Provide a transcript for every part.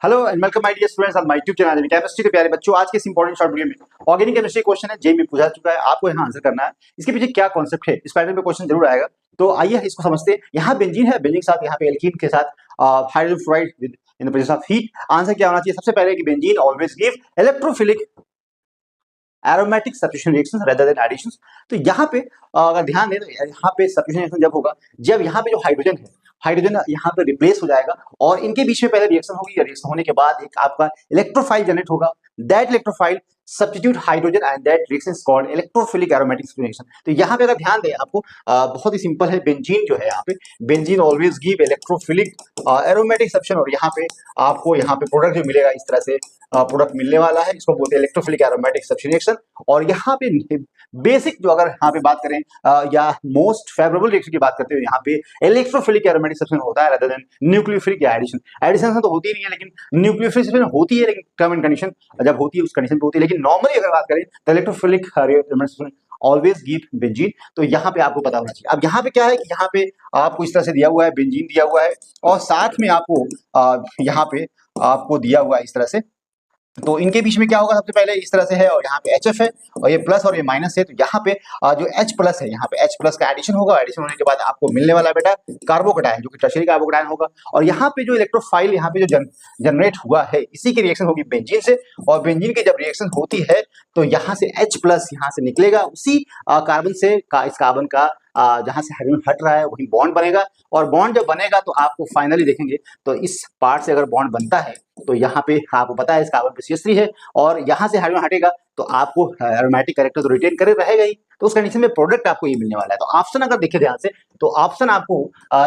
Hello and welcome my dear students on my YouTube channel chemistry के प्यारे बच्चों। आज के इस इंपॉर्टेंट शॉर्ट वीडियो में ऑर्गेनिक केमिस्ट्री क्वेश्चन है, जेई में पूछा चुका है, आपको यहाँ आंसर करना है। इसके पीछे क्या कॉन्सेप्ट है, इस पैटर्न में क्वेश्चन जरूर आएगा। तो आइए इसको समझते हैं। यहाँ बेंजीन है, बेंजीन के साथ यहाँ पे एल्कीन के साथ hydrogen fluoride with in the presence of heat. Answer क्या होना चाहिए? सबसे पहले कि benzene always give electrophilic aromatic substitution reactions rather than additions. तो यहाँ पे अगर ध्यान दें तो यहाँ पे सब्स्टिट्यूशन रिएक्शन जब होगा जब यहाँ पे जो हाइड्रोजन है, हाइड्रोजन यहाँ पे रिप्लेस हो जाएगा और इनके बीच में पहले रिएक्शन होगी। रिएक्शन होने के बाद एक आपका इलेक्ट्रोफाइल जनरेट होगा। That electrophile substitute hydrogen and that reaction is called electrophilic aromatic reaction. तो यहाँ पे अगर ध्यान दें आपको बहुत ही सिंपल है। बेंजीन जो है यहाँ पे benzene always give electrophilic aromatic substitution और यहाँ पे आपको यहाँ पे प्रोडक्ट जो मिलेगा इस तरह से प्रोडक्ट मिलने वाला है, इसको बोलते हैं इलेक्ट्रोफिलिक एरोमेटिक सब्स्टिट्यूशन रिएक्शन। और यहाँ पे बेसिक जो अगर यहाँ पे बात करें या मोस्ट फेवरेबल रिएक्शन की बात करते हैं, यहाँ पे इलेक्ट्रोफिलिक एरोमेटिक सब्स्टिट्यूशन होता है rather than न्यूक्लियोफिलिक या एडिशन। एडिशन तो होती नहीं है, लेकिन न्यूक्लियोफिलिक सब्स्टिट्यूशन होती है, लेकिन टर्म एंड कंडीशन जब होती है उस कंडीशन पे होती है। लेकिन नॉर्मली अगर बात करें तो इलेक्ट्रोफिलिक ऑलवेज गिव बेंजीन। तो यहाँ पे आपको पता होना चाहिए। अब यहाँ पे क्या है कि यहाँ पे आपको इस तरह से दिया हुआ है, बेंजीन दिया हुआ है और साथ में आपको यहाँ पे आपको दिया हुआ है इस तरह से। तो इनके बीच में क्या होगा? सबसे पहले इस तरह से है और यहाँ पे HF है और ये प्लस और ये माइनस है। तो यहाँ पे जो H प्लस है, यहाँ पे H प्लस का एडिशन होगा। एडिशन होने के बाद आपको मिलने वाला बेटा कार्बोकैटायन, जो कि टर्शियरी कार्बोकैटायन होगा। और यहाँ पे जो इलेक्ट्रोफाइल यहाँ पे जो जनरेट हुआ है, इसी की रिएक्शन होगी बेंजीन से। और बेंजीन की जब रिएक्शन होती है तो यहाँ से H प्लस यहाँ से निकलेगा, उसी कार्बन से इस कार्बन का जहां से हाइड्रोजन हट रहा है वही बॉन्ड बनेगा। और बॉन्ड जब बनेगा तो आपको फाइनली देखेंगे तो इस पार्ट से अगर बॉन्ड बनता है तो यहाँ पे आपको पता है इस कार्बन पे CH3 है और यहाँ से हाइड्रोजन हटेगा तो आपको एरोमेटिक कैरेक्टर तो रिटेन करे रहेगा ही। तो उस कंडीशन में प्रोडक्ट आपको ये मिलने वाला है। तो ऑप्शन अगर देखें ध्यान से तो ऑप्शन आपको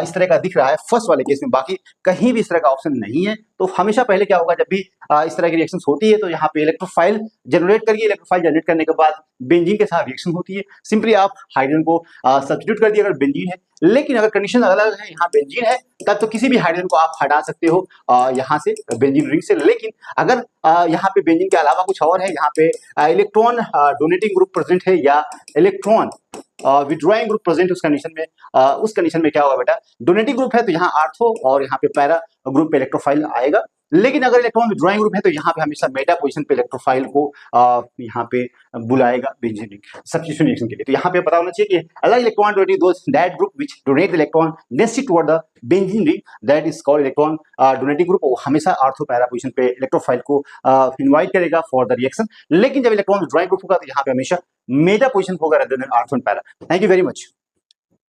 इस तरह का दिख रहा है फर्स्ट वाले केस में, बाकी कहीं भी इस तरह का ऑप्शन नहीं है। तो हमेशा पहले क्या होगा, जब भी इस तरह की रिएक्शन होती है तो यहाँ पे इलेक्ट्रोफाइल जनरेट करिए। इलेक्ट्रोफाइल जनरेट करने के बाद बेंजीन के साथ रिएक्शन होती है, सिंपली आप हाइड्रोजन को सब्स्टिट्यूट कर दिए अगर बेंजीन है। लेकिन अगर कंडीशन अलग अलग है, यहाँ बेंजीन है तब तो किसी भी हाइड्रोजन को आप हटा सकते हो यहाँ से बेंजीन रिंग से। लेकिन अगर यहाँ पे बेंजीन के अलावा कुछ और है, यहाँ पे इलेक्ट्रॉन डोनेटिंग ग्रुप प्रेजेंट है या इलेक्ट्रॉन विड्रॉइंग ग्रुप प्रेजेंट, उस कंडीशन में क्या होगा बेटा? डोनेटिंग ग्रुप है तो यहाँ आर्थो और यहाँ पे पैरा ग्रुप पे इलेक्ट्रोफाइल आएगा। लेकिन अगर इलेक्ट्रॉन विड्रॉइंग ग्रुप है तो यहाँ पे हमेशा मेटा पोजीशन पे इलेक्ट्रोफाइल को यहाँ पे बुलाएगा बेंजीन रिंग सब्स्टिट्यूशन रिएक्शन के लिए। तो यहाँ पे पता होना चाहिए कि अलग electron donating those that group which donate electron next toward the benzene ring that is called electron donating group. वो हमेशा आर्थो पैरा पोजीशन पे इलेक्ट्रोफाइल को इनवाइट करेगा फॉर द रिएक्शन। लेकिन जब इलेक्ट्रॉन विड्रॉइंग ग्रुप होगा तो यहाँ पे हमेशा मेटा पोजीशन होगा rather than ortho and para. Thank you very much.